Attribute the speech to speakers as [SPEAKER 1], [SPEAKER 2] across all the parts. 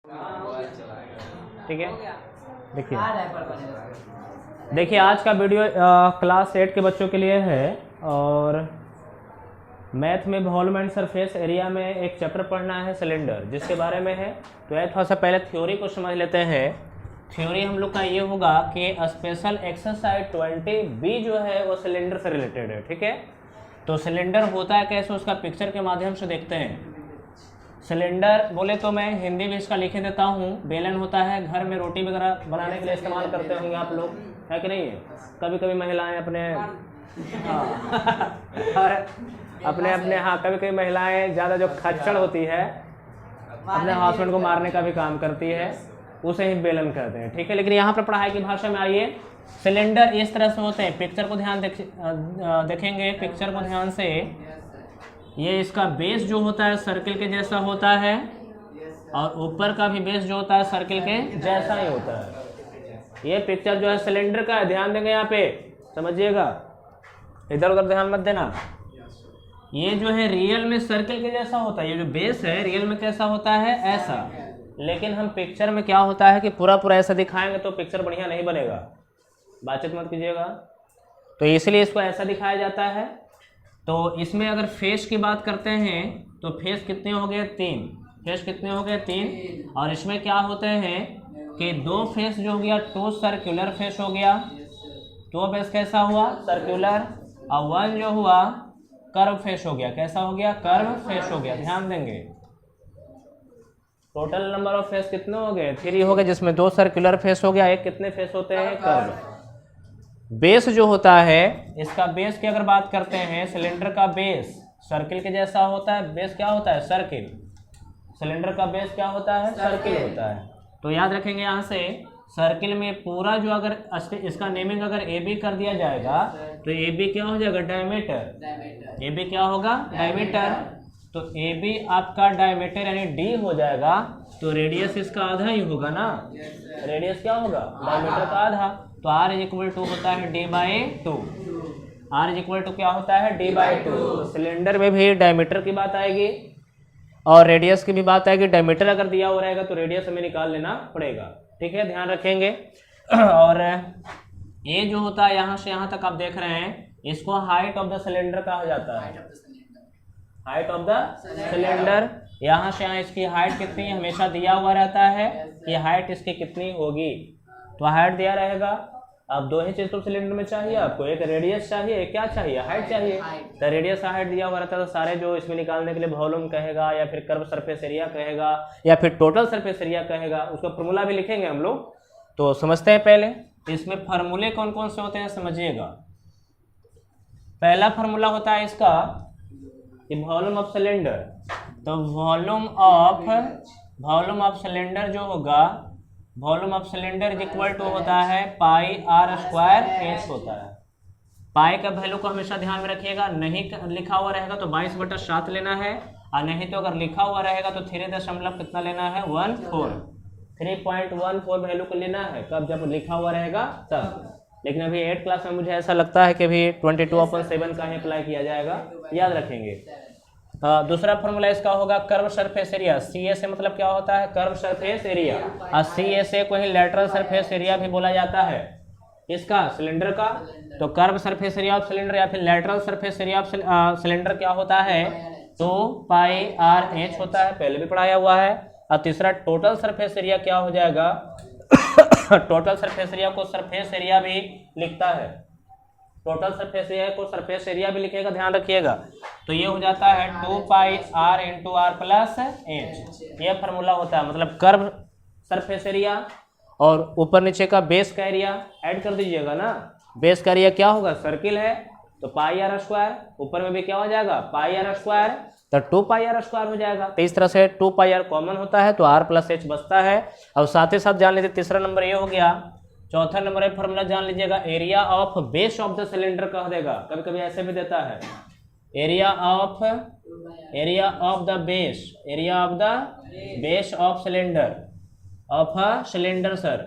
[SPEAKER 1] ठीक है। देखिए आज का वीडियो क्लास 8 के बच्चों के लिए है और मैथ में वॉल्यूम एंड सरफेस एरिया में एक चैप्टर पढ़ना है सिलेंडर, जिसके बारे में है। तो ये थोड़ा सा पहले थ्योरी को समझ लेते हैं। थ्योरी हम लोग का ये होगा कि स्पेशल एक्सरसाइज 20B जो है वो सिलेंडर से रिलेटेड है। ठीक है, तो सिलेंडर होता है कैसे, उसका पिक्चर के माध्यम से देखते हैं। सिलेंडर बोले तो मैं हिंदी में इसका लिखे देता हूँ। बेलन होता है, घर में रोटी वगैरह बनाने के लिए इस्तेमाल करते होंगे आप लोग, है कि नहीं है। कभी कभी महिलाएं अपने कभी कभी महिलाएं ज़्यादा जो खच्चड़ होती है अपने हस्बैंड को मारने का भी काम करती है, उसे ही बेलन कहते हैं। ठीक है, लेकिन यहाँ पर पढ़ाई की भाषा में आइए, सिलेंडर इस तरह से होते हैं। पिक्चर को ध्यान देखेंगे, पिक्चर को ध्यान से। ये इसका बेस जो होता है सर्किल के जैसा होता है और ऊपर का भी बेस जो होता है सर्किल के जैसा ही होता है। ये पिक्चर जो है सिलेंडर का है, ध्यान देंगे यहाँ पे, समझिएगा, इधर उधर ध्यान मत देना। ये जो है रियल में सर्किल के जैसा होता है, ये जो बेस है रियल में कैसा होता है, ऐसा। लेकिन हम पिक्चर में क्या होता है कि पूरा पूरा ऐसा दिखाएंगे तो पिक्चर बढ़िया नहीं बनेगा, बातचीत मत कीजिएगा। तो इसलिए इसको ऐसा दिखाया जाता है। तो इसमें अगर फेस की बात करते हैं तो फेस कितने हो गए, 3। फेस कितने हो गए, 3। और इसमें क्या होते हैं कि 2 फेस जो हो गया, 2 सर्कुलर फेस हो गया, 2 फेस कैसा हुआ, सर्कुलर, और 1 जो हुआ कर्व फेस हो गया। कैसा हो गया, कर्व फेस हो गया। ध्यान देंगे, टोटल नंबर ऑफ फेस कितने हो गए, 3 हो गए, जिसमें 2 सर्कुलर फेस हो गया, एक कितने फेस होते हैं, कर्व। बेस जो होता है, इसका बेस की अगर बात करते हैं, सिलेंडर का बेस सर्किल के जैसा होता है। बेस क्या होता है, सर्किल। सिलेंडर का बेस क्या होता है, सर्किल होता है। तो याद रखेंगे यहाँ से, सर्किल में पूरा जो अगर इसका नेमिंग अगर ए बी कर दिया जाएगा तो ए बी क्या हो जाएगा, डायमीटर। ए बी क्या होगा, डायमीटर। तो ए बी आपका डायमीटर यानी डी हो जाएगा, तो रेडियस इसका आधा ही होगा ना। रेडियस क्या होगा, डायमीटर का आधा। तो R इक्वल टू होता है D/2। R इक्वल टू क्या होता है, D/2। तो सिलेंडर में भी डायमीटर की बात आएगी और रेडियस की भी बात आएगी। डायमीटर अगर दिया हुआ रहेगा तो रेडियस हमें निकाल लेना पड़ेगा। ठीक है, ध्यान रखेंगे। और ये जो होता है यहाँ से यहाँ तक आप देख रहे हैं, इसको हाइट ऑफ द सिलेंडर कहा जाता है। हाइट ऑफ द सिलेंडर, यहाँ से यहाँ इसकी हाइट कितनी हमेशा दिया हुआ रहता है कि हाइट इसकी कितनी होगी। तो हाइट दिया रहेगा। अब 2 ही चीज तो सिलेंडर में चाहिए आपको, एक रेडियस चाहिए, एक क्या चाहिए, हाइट चाहिए। तो रेडियस हाइट दिया हुआ रहता है, तो सारे जो इसमें निकालने के लिए वॉल्यूम कहेगा या फिर कर्व सरफेस एरिया कहेगा या फिर टोटल सरफेस एरिया कहेगा, उसका फॉर्मूला भी लिखेंगे हम लोग। तो समझते हैं पहले इसमें फार्मूले कौन कौन से होते हैं, समझिएगा। पहला फार्मूला होता है इसका वॉल्यूम ऑफ सिलेंडर। तो वॉल्यूम ऑफ सिलेंडर जो होगा, volume of cylinder is equal to होता है πr² होता है। पाई का वैल्यू को हमेशा ध्यान में रखिएगा, नहीं लिखा हुआ रहेगा तो 22/7 लेना है, और नहीं तो अगर लिखा हुआ रहेगा तो 3 दशमलव कितना लेना है, 3.14 वैल्यू को लेना है। कब, जब लिखा हुआ रहेगा तब। लेकिन अभी 8 क्लास में मुझे ऐसा लगता है कि अभी 22/7 का ही अप्लाई किया जाएगा, याद रखेंगे। दूसरा फॉर्मूला इसका होगा कर्व सरफेस एरिया। CSA मतलब क्या होता है, कर्व सरफेस एरिया। और CSA को ही लेटरल सरफेस एरिया भी बोला जाता है, इसका सिलेंडर का। तो curve surface area of cylinder या फिर lateral surface area of cylinder क्या होता है, तो πRH होता है, पहले भी पढ़ाया हुआ है। और तीसरा टोटल सरफेस एरिया क्या हो जाएगा, टोटल सरफेस एरिया को सरफेस एरिया भी लिखता है, टोटल सरफेस एरिया को सरफेस एरिया भी लिखेगा, ध्यान रखिएगा। तो ये हो जाता है 2πr × r+h। ये फार्मूला होता है, मतलब कर्व सरफेस एरिया और ऊपर नीचे का बेस का एरिया ऐड कर दीजिएगा ना। बेस का एरिया क्या होगा, सर्किल है तो πr², ऊपर में भी क्या हो जाएगा, πr², तो 2πr² हो जाएगा। तो इस तरह से 2πr कॉमन होता है तो r+h बचता है। और साथ ही साथ जान लीजिए तीसरा नंबर ये हो गया। चौथा नंबर है फॉर्मूला जान लीजिएगा, area of base of the cylinder कह देगा, कभी कभी ऐसे भी देता है, area of the base of cylinder, of a cylinder. Sir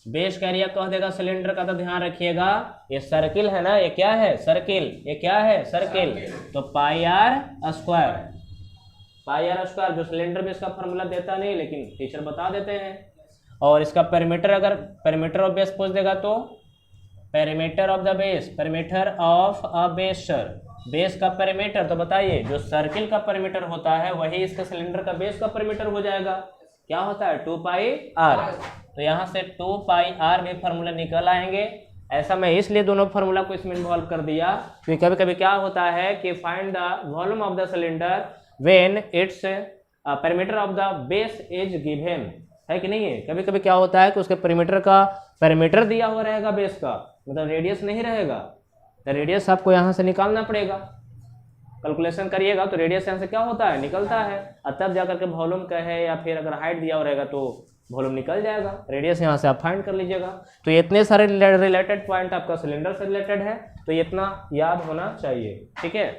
[SPEAKER 1] base का एरिया कह देगा सिलेंडर का। तो ध्यान रखिएगा, ये सर्किल है ना, ये क्या है, सर्किल, ये क्या है, सर्किल। तो πr²। पाई आर स्क्वायर, जो सिलेंडर में इसका फॉर्मूला देता नहीं लेकिन टीचर बता देते हैं। और इसका पेरीमीटर, अगर पेरीमीटर ऑफ बेस पूछ देगा तो perimeter of the base, perimeter of a base, base का पेरीमीटर, तो बताइए जो सर्किल का पेरीमीटर होता है वही इसका सिलेंडर का बेस का पेरीमीटर हो जाएगा। क्या होता है 2 पाई आर, तो यहाँ से 2 पाई आर भी फार्मूला निकल आएंगे। ऐसा मैं इसलिए दोनों फार्मूला को इसमें इन्वॉल्व कर दिया क्योंकि कभी कभी क्या होता है कि find the volume of the cylinder when its perimeter of the base is given, है कि नहीं है। कभी कभी क्या होता है कि उसके पेरीमीटर का पेरीमीटर दिया हुआ रहेगा बेस का, मतलब रेडियस नहीं रहेगा, तो रेडियस आपको यहाँ से निकालना पड़ेगा। कैलकुलेशन करिएगा तो रेडियस यहाँ से क्या होता है निकलता है, और तब जाकर के वॉल्यूम का है या फिर अगर हाइट दिया हुआ रहेगा तो वॉल्यूम निकल जाएगा। रेडियस यहाँ से आप फाइंड कर लीजिएगा। तो ये इतने सारे रिलेटेड पॉइंट आपका सिलेंडर से रिलेटेड है, तो ये इतना याद होना चाहिए, ठीक है।